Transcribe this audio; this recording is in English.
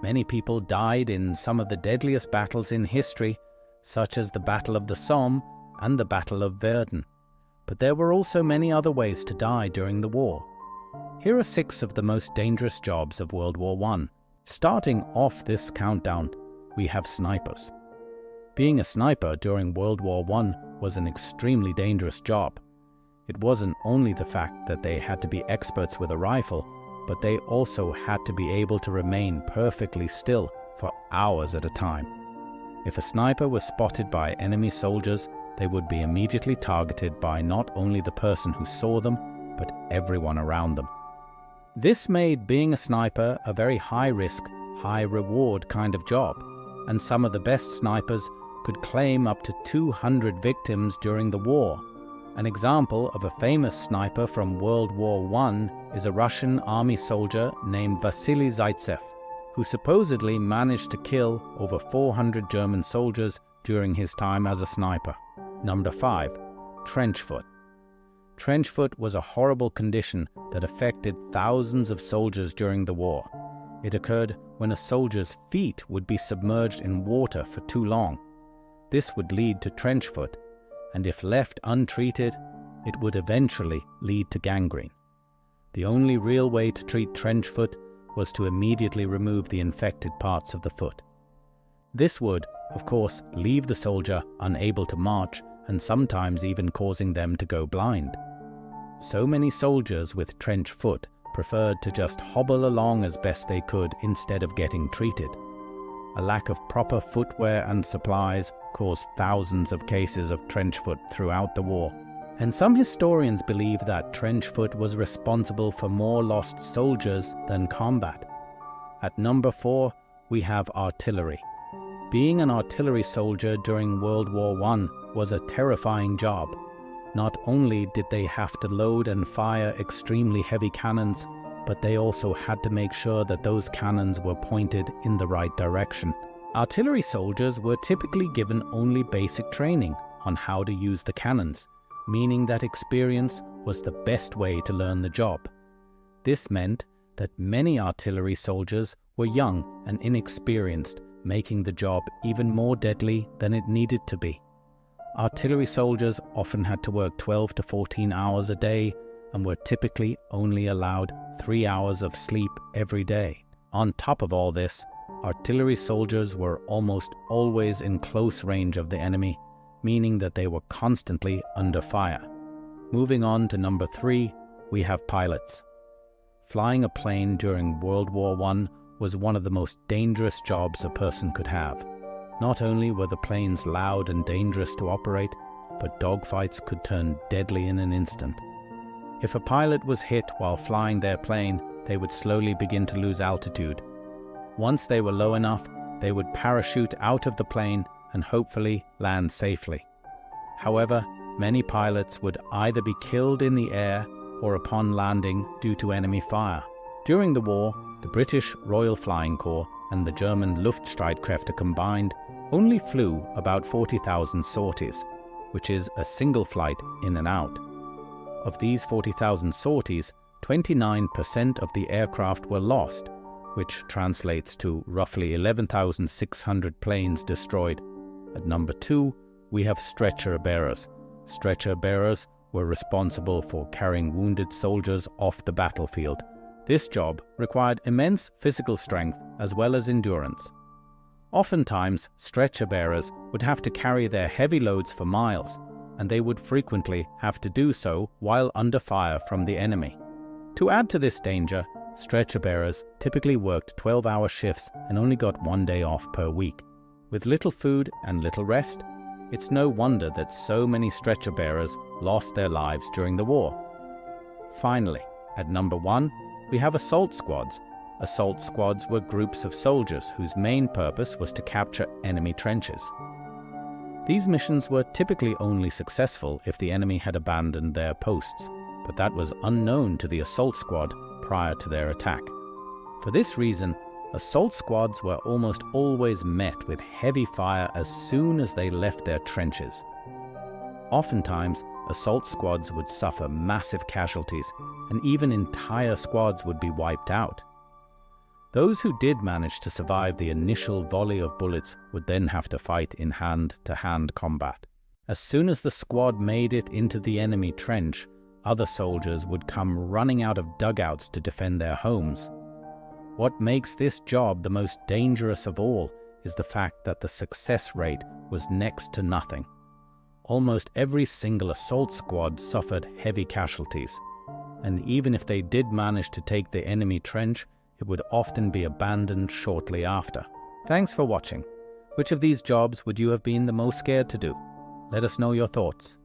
Many people died in some of the deadliest battles in history, such as the Battle of the Somme and the Battle of Verdun. But there were also many other ways to die during the war. Here are 6 of the most dangerous jobs of World War I. Starting off this countdown, we have snipers. Being a sniper during World War I was an extremely dangerous job. It wasn't only the fact that they had to be experts with a rifle, but they also had to be able to remain perfectly still for hours at a time. If a sniper was spotted by enemy soldiers, they would be immediately targeted by not only the person who saw them, but everyone around them. This made being a sniper a very high-risk, high-reward kind of job, and some of the best snipers could claim up to 200 victims during the war. An example of a famous sniper from World War I is a Russian army soldier named Vasily Zaitsev, who supposedly managed to kill over 400 German soldiers during his time as a sniper. Number 5. Trench foot. Trench foot was a horrible condition that affected thousands of soldiers during the war. It occurred when a soldier's feet would be submerged in water for too long. This would lead to trench foot, and if left untreated, it would eventually lead to gangrene. The only real way to treat trench foot was to immediately remove the infected parts of the foot. This would, of course, leave the soldier unable to march and sometimes even causing them to go blind. So many soldiers with trench foot preferred to just hobble along as best they could instead of getting treated. A lack of proper footwear and supplies caused thousands of cases of trench foot throughout the war, and some historians believe that trench foot was responsible for more lost soldiers than combat. At number 4, we have artillery. Being an artillery soldier during World War I was a terrifying job. Not only did they have to load and fire extremely heavy cannons, but they also had to make sure that those cannons were pointed in the right direction. Artillery soldiers were typically given only basic training on how to use the cannons, meaning that experience was the best way to learn the job. This meant that many artillery soldiers were young and inexperienced, making the job even more deadly than it needed to be. Artillery soldiers often had to work 12 to 14 hours a day and were typically only allowed 3 hours of sleep every day. On top of all this, artillery soldiers were almost always in close range of the enemy, meaning that they were constantly under fire. Moving on to number 3, we have pilots. Flying a plane during World War I was one of the most dangerous jobs a person could have. Not only were the planes loud and dangerous to operate, but dogfights could turn deadly in an instant. If a pilot was hit while flying their plane, they would slowly begin to lose altitude. Once they were low enough, they would parachute out of the plane and hopefully land safely. However, many pilots would either be killed in the air or upon landing due to enemy fire. During the war, the British Royal Flying Corps and the German Luftstreitkräfte combined only flew about 40,000 sorties, which is a single flight in and out. Of these 40,000 sorties, 29% of the aircraft were lost, which translates to roughly 11,600 planes destroyed. At number 2, we have stretcher bearers. Stretcher bearers were responsible for carrying wounded soldiers off the battlefield. This job required immense physical strength as well as endurance. Oftentimes, stretcher bearers would have to carry their heavy loads for miles, and they would frequently have to do so while under fire from the enemy. To add to this danger, stretcher bearers typically worked 12-hour shifts and only got 1 day off per week. With little food and little rest, it's no wonder that so many stretcher bearers lost their lives during the war. Finally, at number 1, we have assault squads. Assault squads were groups of soldiers whose main purpose was to capture enemy trenches. These missions were typically only successful if the enemy had abandoned their posts, but that was unknown to the assault squad prior to their attack. For this reason, assault squads were almost always met with heavy fire as soon as they left their trenches. Oftentimes, assault squads would suffer massive casualties, and even entire squads would be wiped out. Those who did manage to survive the initial volley of bullets would then have to fight in hand-to-hand combat. As soon as the squad made it into the enemy trench, other soldiers would come running out of dugouts to defend their homes. What makes this job the most dangerous of all is the fact that the success rate was next to nothing. Almost every single assault squad suffered heavy casualties, and even if they did manage to take the enemy trench, it would often be abandoned shortly after. Thanks for watching. Which of these jobs would you have been the most scared to do? Let us know your thoughts.